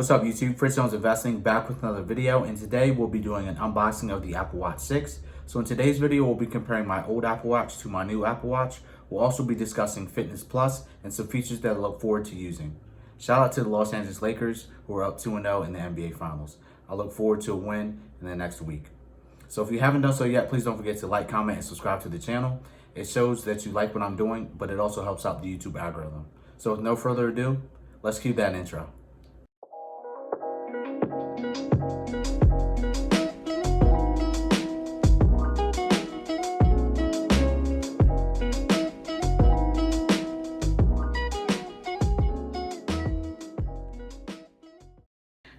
What's up YouTube, Fritz Jones Investing back with another video, and today we'll be doing an unboxing of the Apple Watch 6. So in today's video we'll be comparing my old Apple Watch to my new Apple Watch. We'll also be discussing Fitness Plus and some features that I look forward to using. Shout out to the Los Angeles Lakers who are up 2-0 in the NBA Finals. I look forward to a win in the next week. So if you haven't done so yet, please don't forget to like, comment, and subscribe to the channel. It shows that you like what I'm doing, but it also helps out the YouTube algorithm. So with no further ado, let's cue that intro.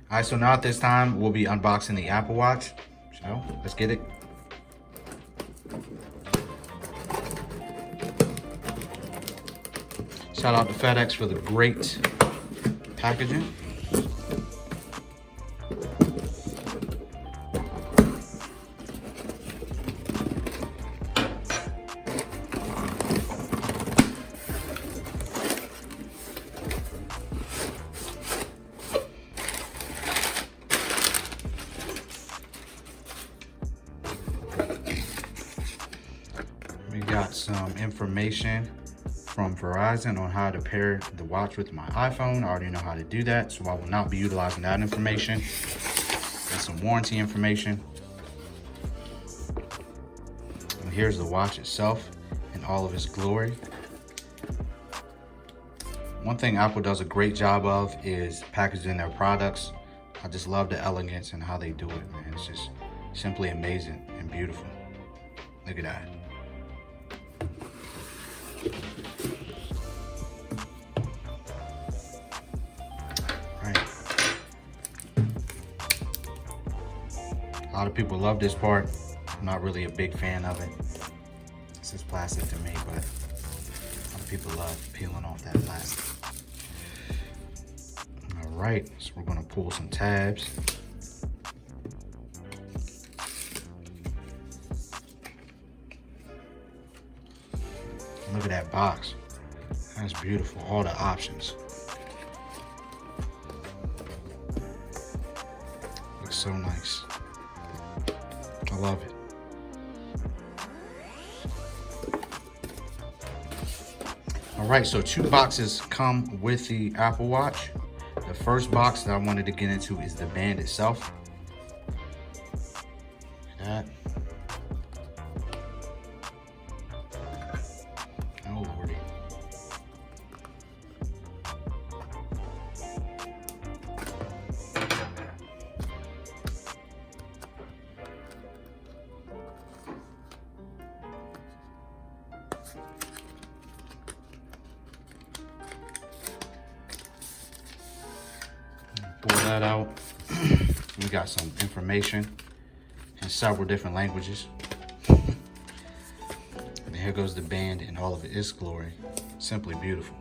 All right, so now at this time, we'll be unboxing the Apple Watch. So let's get it. Shout out to FedEx for the great packaging. We got some information from Verizon on how to pair the watch with my iPhone. I already know how to do that, so I will not be utilizing that information. Got some warranty information. And here's the watch itself in all of its glory. One thing Apple does a great job of is packaging their products. I just love the elegance and how they do it, man. It's just simply amazing and beautiful. Look at that. A lot of people love this part. I'm not really a big fan of it. This is plastic to me, but a lot of people love peeling off that plastic. All right, so we're gonna pull some tabs. Look at that box. That's beautiful, all the options. Looks so nice. I love it. All right, so 2 boxes come with the Apple Watch. The first box that I wanted to get into is the band itself. Look at that. Oh Lordy. Pull that out. We got some information in several different languages. And here goes the band in all of its glory. Simply beautiful.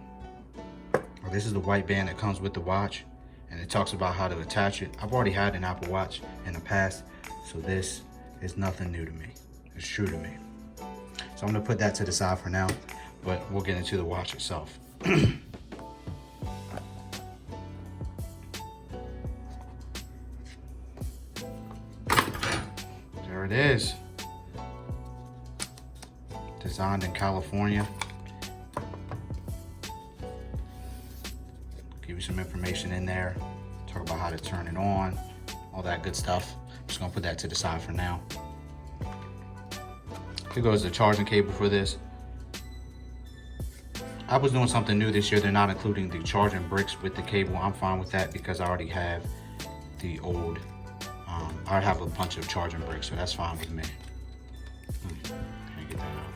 Well, this is the white band that comes with the watch, and it talks about how to attach it. I've already had an Apple Watch in the past, so this is nothing new to me. It's true to me. So I'm gonna put that to the side for now, but we'll get into the watch itself. There it is. Designed in California. Give you some information in there. Talk about how to turn it on. All that good stuff. Just gonna put that to the side for now. Here goes the charging cable for this. Apple's doing something new this year. They're not including the charging bricks with the cable. I'm fine with that because I already have the old I have a bunch of charging bricks, so that's fine with me. Can't get that out.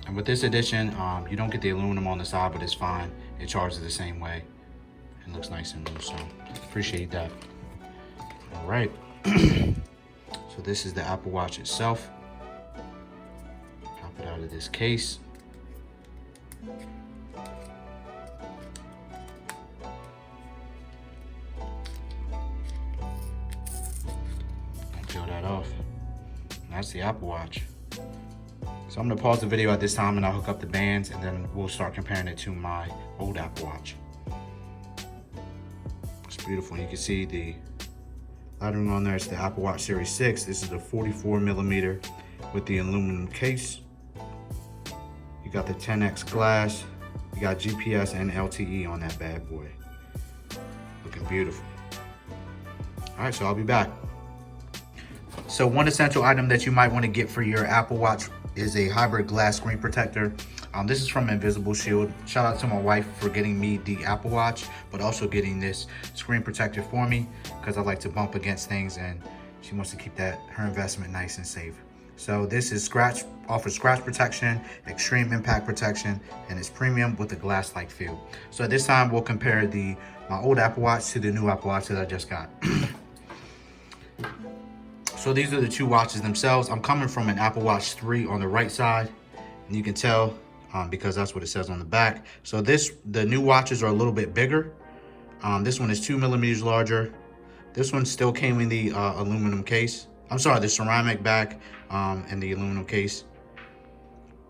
And with this edition, you don't get the aluminum on the side, but it's fine. It charges the same way. It looks nice and loose, so appreciate that. All right. So this is the Apple Watch itself. Pop it out of this case. Peel that off. That's the Apple Watch. So I'm gonna pause the video at this time and I'll hook up the bands and then we'll start comparing it to my old Apple Watch. It's beautiful. You can see the lettering on there. It's the Apple Watch Series 6. This is the 44 millimeter with the aluminum case. You got the 10X glass. You got GPS and LTE on that bad boy. Looking beautiful. All right, so I'll be back. So one essential item that you might want to get for your Apple Watch is a hybrid glass screen protector. This is from Invisible Shield. Shout out to my wife for getting me the Apple Watch, but also getting this screen protector for me because I like to bump against things and she wants to keep her investment nice and safe. So this is offers scratch protection, extreme impact protection, and it's premium with a glass-like feel. So at this time, we'll compare my old Apple Watch to the new Apple Watch that I just got. So these are the two watches themselves. I'm coming from an Apple Watch 3 on the right side, and you can tell because that's what it says on the back. So the new watches are a little bit bigger. This one is 2 millimeters larger. This one still came in the aluminum case. I'm sorry, the ceramic back and the aluminum case.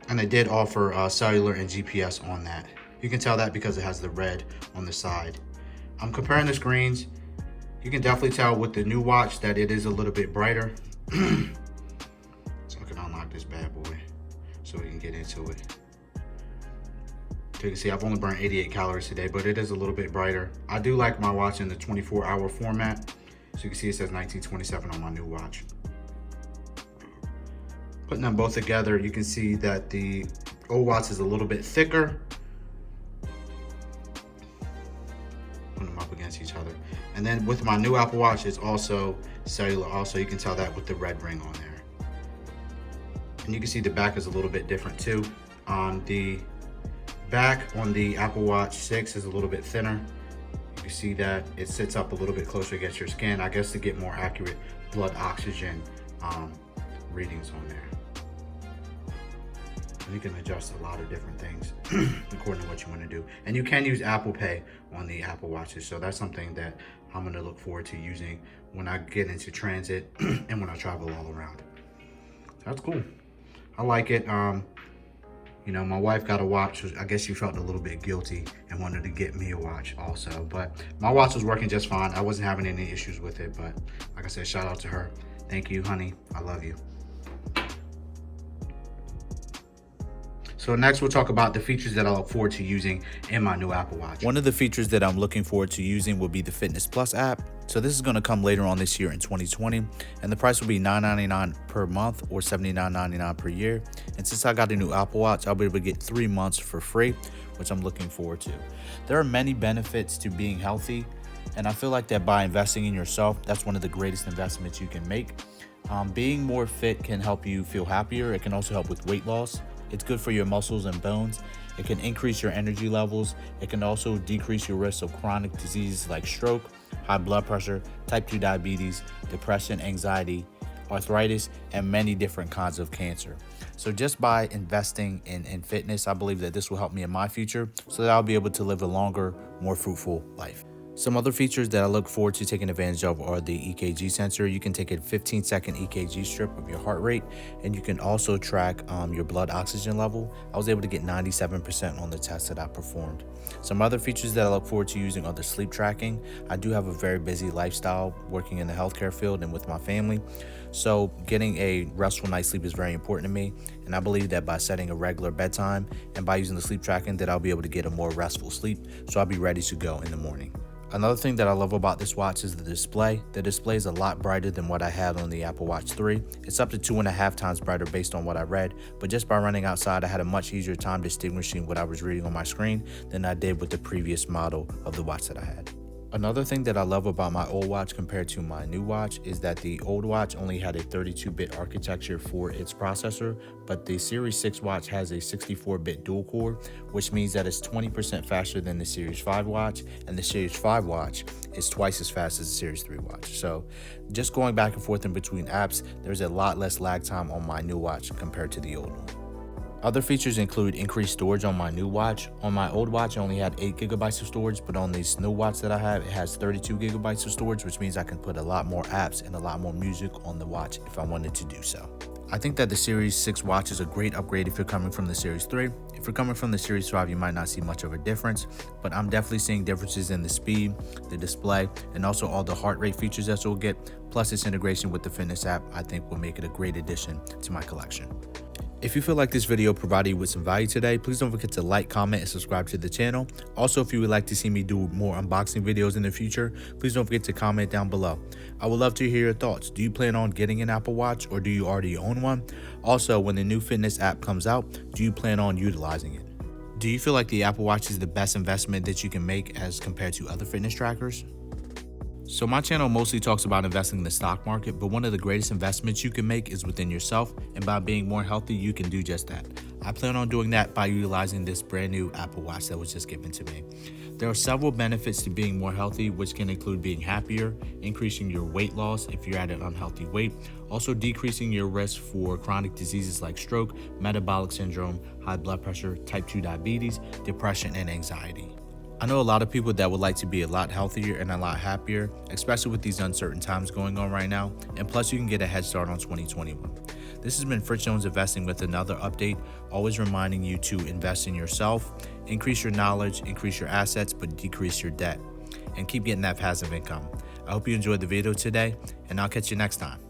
And they did offer cellular and GPS on that. You can tell that because it has the red on the side. I'm comparing the screens. You can definitely tell with the new watch that it is a little bit brighter. So I can unlock this bad boy so we can get into it. So you can see I've only burned 88 calories today, but it is a little bit brighter. I do like my watch in the 24-hour format. So you can see it says 1927 on my new watch. Putting them both together, you can see that the old watch is a little bit thicker. Put them up against each other. And then with my new Apple Watch, it's also cellular. Also, you can tell that with the red ring on there. And you can see the back is a little bit different too. The back on the Apple Watch 6 is a little bit thinner. You can see that it sits up a little bit closer against your skin, I guess to get more accurate blood oxygen readings on there. And you can adjust a lot of different things according to what you want to do. And you can use Apple Pay on the Apple Watches. So that's something that I'm going to look forward to using when I get into transit and when I travel all around. So that's cool. I like it. You know, my wife got a watch. I guess she felt a little bit guilty and wanted to get me a watch also. But my watch was working just fine. I wasn't having any issues with it. But like I said, shout out to her. Thank you, honey. I love you. So next we'll talk about the features that I look forward to using in my new Apple Watch. One of the features that I'm looking forward to using will be the Fitness Plus app. So this is going to come later on this year in 2020, and the price will be $9.99 per month or $79.99 per year. And since I got a new Apple Watch, I'll be able to get 3 months for free, which I'm looking forward to. There are many benefits to being healthy, and I feel like that by investing in yourself, that's one of the greatest investments you can make. Being more fit can help you feel happier. It can also help with weight loss. It's good for your muscles and bones. It can increase your energy levels. It can also decrease your risk of chronic diseases like stroke, high blood pressure, type 2 diabetes, depression, anxiety, arthritis, and many different kinds of cancer. So just by investing in fitness, I believe that this will help me in my future so that I'll be able to live a longer, more fruitful life. Some other features that I look forward to taking advantage of are the EKG sensor. You can take a 15-second EKG strip of your heart rate, and you can also track your blood oxygen level. I was able to get 97% on the test that I performed. Some other features that I look forward to using are the sleep tracking. I do have a very busy lifestyle working in the healthcare field and with my family. So getting a restful night's sleep is very important to me. And I believe that by setting a regular bedtime and by using the sleep tracking that I'll be able to get a more restful sleep. So I'll be ready to go in the morning. Another thing that I love about this watch is the display. The display is a lot brighter than what I had on the Apple Watch 3. It's up to 2.5 times brighter based on what I read, but just by running outside, I had a much easier time distinguishing what I was reading on my screen than I did with the previous model of the watch that I had. Another thing that I love about my old watch compared to my new watch is that the old watch only had a 32-bit architecture for its processor, but the Series 6 watch has a 64-bit dual core, which means that it's 20% faster than the Series 5 watch, and the Series 5 watch is twice as fast as the Series 3 watch. So just going back and forth in between apps, there's a lot less lag time on my new watch compared to the old one. Other features include increased storage on my new watch. On my old watch, I only had 8 gigabytes of storage, but on this new watch that I have, it has 32 gigabytes of storage, which means I can put a lot more apps and a lot more music on the watch if I wanted to do so. I think that the Series 6 watch is a great upgrade if you're coming from the Series 3. If you're coming from the Series 5, you might not see much of a difference, but I'm definitely seeing differences in the speed, the display, and also all the heart rate features that you'll get, plus its integration with the fitness app. I think will make it a great addition to my collection. If you feel like this video provided you with some value today, please don't forget to like, comment, and subscribe to the channel. Also, if you would like to see me do more unboxing videos in the future, please don't forget to comment down below. I would love to hear your thoughts. Do you plan on getting an Apple Watch, or do you already own one? Also, when the new fitness app comes out, do you plan on utilizing it? Do you feel like the Apple Watch is the best investment that you can make as compared to other fitness trackers? So my channel mostly talks about investing in the stock market, but one of the greatest investments you can make is within yourself, and by being more healthy, you can do just that. I plan on doing that by utilizing this brand new Apple Watch that was just given to me. There are several benefits to being more healthy, which can include being happier, increasing your weight loss if you're at an unhealthy weight, also decreasing your risk for chronic diseases like stroke, metabolic syndrome, high blood pressure, type 2 diabetes, depression, and anxiety. I know a lot of people that would like to be a lot healthier and a lot happier, especially with these uncertain times going on right now, and plus you can get a head start on 2021. This has been Fritz Jones Investing with another update, always reminding you to invest in yourself, increase your knowledge, increase your assets, but decrease your debt, and keep getting that passive income. I hope you enjoyed the video today, and I'll catch you next time.